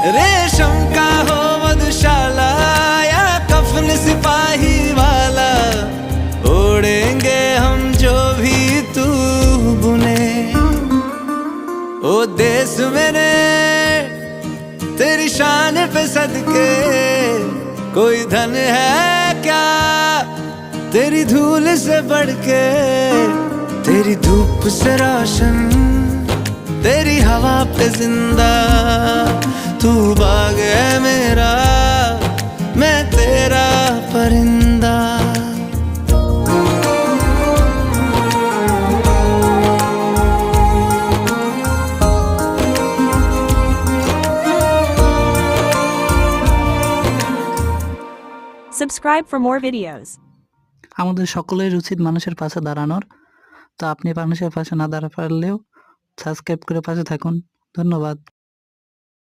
रेशम का हो मधुशाला या कफन सिपाही वाला, ओढ़ेंगे हम जो भी तू बुने। ओ देश मेरे तेरी शान पे सदके, कोई धन है क्या तेरी धूल से बढ़ के। तेरी धूप से रोशन, तेरी हवा पे जिंदा, तू बाग है मेरा, मैं तेरा परिंदा। Subscribe for more videos. আমাদের সকলের উচিত মানুষের পাশে দাঁড়ানোর। তো আপনি মানুষের পাশে না দাঁড়াতে পারলেও সাবস্ক্রাইব করে পাশে থাকুন। ধন্যবাদ।